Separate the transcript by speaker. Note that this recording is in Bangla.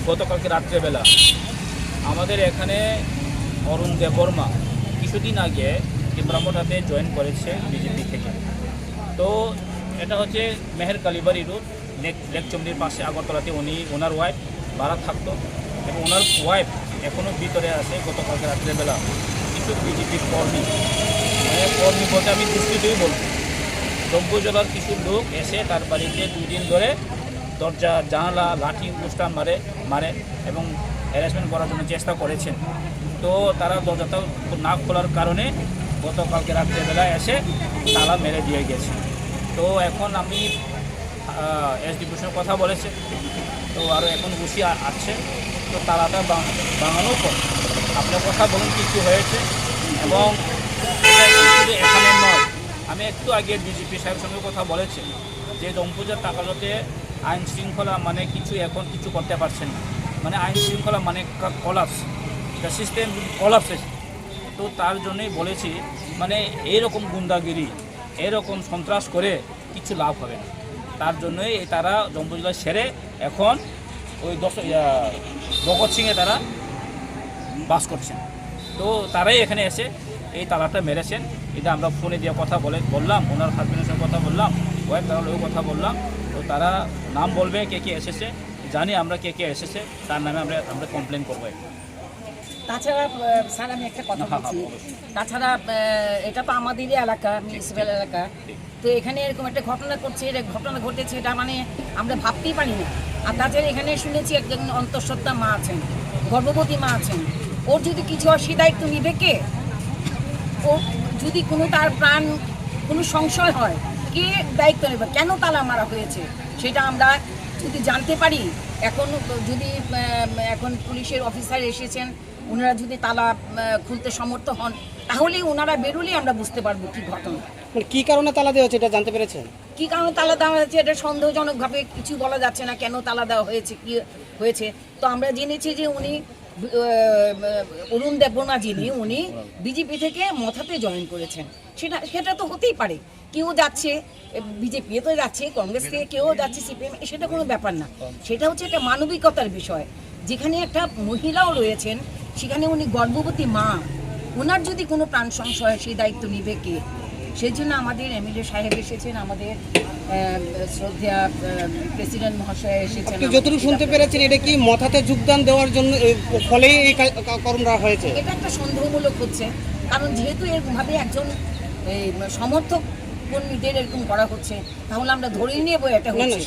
Speaker 1: গতকালকে রাত্রেবেলা আমাদের এখানে অরুণ দেববর্মা কিছুদিন আগে ব্রাহ্মণহাটে জয়েন করেছে বিজেপি থেকে। তো এটা হচ্ছে মেহের কালীবাড়ি রোড লেকচমড়ির পাশে আগরতলাতে ওনার ওয়াইফ ভাড়া থাকতো এবং ওনার ওয়াইফ এখনও ভিতরে আছে। গতকালকে রাত্রেবেলা কিছু বিজেপির কর্মী বলতে আমি দুষ্কৃতই বলব, দ্রব্যজলার কিছু লোক এসে তার বাড়িতে 2 দিন ধরে দরজা জানালা লাঠি অনুষ্ঠান মারে এবং হ্যারাসমেন্ট করার জন্য চেষ্টা করেছেন। তো তারা দরজাটা না খোলার কারণে গতকালকে রাত্রেবেলা এসে তালা মেরে দিয়ে গেছে। তো এখন আমি এসডিপির সঙ্গে কথা বলেছে, তো আরও এখন বসে আছে। তো তালাটা ভাঙানোর পর আপনার কথা বলুন কিছু হয়েছে এবং শুধু এখানে নয়, আমি একটু আগে ডিজিপি সাহেবের সঙ্গে কথা বলেছি যে দমপুজার তাকালতে আইন শৃঙ্খলা মানে এখন কিছু করতে পারছেন না, মানে আইন শৃঙ্খলা মানে কলাপস, দ্য সিস্টেম কলাপস। তো তার জন্যই বলেছি মানে এইরকম গুন্ডাগিরি এরকম সন্ত্রাস করে কিছু লাভ হবে না। তার জন্যই তারা দমপুজা সেরে এখন ওই ভগৎ সিংয়ে তারা বাস করছেন। তো তারাই এখানে এসে এই তালাটা মেরেছেন। এটা আমরা ফোনে দিয়ে কথা বললাম, ওনার হাজবেন্ডের সঙ্গে কথা বললাম, ওয়াইফ তারা লোক কথা বললাম। তো তারা নাম বলবে কে এসেছে, জানি আমরা কে এসেছে, তার নামে আমরা কমপ্লেন করবো।
Speaker 2: তাছাড়া স্যার আমি একটা কথা বলছি, তাছাড়া এটা তো আমাদেরই এলাকা, মিউনিসিপ্যাল এলাকা। তো এখানে এরকম একটা ঘটনা ঘটেছে, এটা মানে আমরা ভাবতেই পারি না। আর তাছাড়া এখানে শুনেছি একজন অন্তঃসত্ত্বা মা আছেন, গর্ভবতী মা আছেন। ওর যদি কিছু হয় সে দায়িত্ব নিবে কে? ও যদি তার প্রাণ কোনো সংশয় হয়, কে দায়িত্ব নেবে? কেন তালা মারা হয়েছে সেটা আমরা যদি জানতে পারি। এখন পুলিশের অফিসার এসেছেন, ওনারা যদি তালা খুলতে সমর্থ হন তাহলেই ওনারা বেরোলেই আমরা বুঝতে পারবো কি ঘটনা,
Speaker 3: কি কারণে তালা দেওয়া হয়েছে এটা জানতে পেরেছেন?
Speaker 2: কি কারণে তালা দেওয়া হয়েছে এটা সন্দেহজনকভাবে কিছু বলা যাচ্ছে না, কেন তালা দেওয়া হয়েছে কি হয়েছে। তো আমরা জেনেছি যে উনি অরুণ দেববর্মা উনি বিজেপি থেকে মথাতে জয়েন করেছেন। সেটা তো হতেই পারে, কেউ যাচ্ছে বিজেপি তো যাচ্ছে, কংগ্রেস থেকে কেউ যাচ্ছে সিপিএম, সেটা কোনো ব্যাপার না। সেটা হচ্ছে একটা মানবিকতার বিষয়। যেখানে একটা মহিলাও রয়েছেন, সেখানে উনি গর্ভবতী মা, ওনার যদি কোনো প্রাণ সংশয় সেই দায়িত্ব নিবে কে? সেই জন্য আমাদের এমএলএ সাহেব এসেছেন, আমাদের শ্রদ্ধা প্রেসিডেন্ট মহাশয় এসেছেন।
Speaker 3: যতটুকু শুনতে পেরেছেন এটা কি মথাতে যোগদান দেওয়ার জন্য ফলেই এই কর্মটা হয়েছে?
Speaker 2: এটা একটা সন্দেহমূলক হচ্ছে, কারণ যেহেতু এরকমভাবে একজন সমর্থক কর্মীদের এরকম করা হচ্ছে, তাহলে আমরা ধরেই নেব এটা হচ্ছে।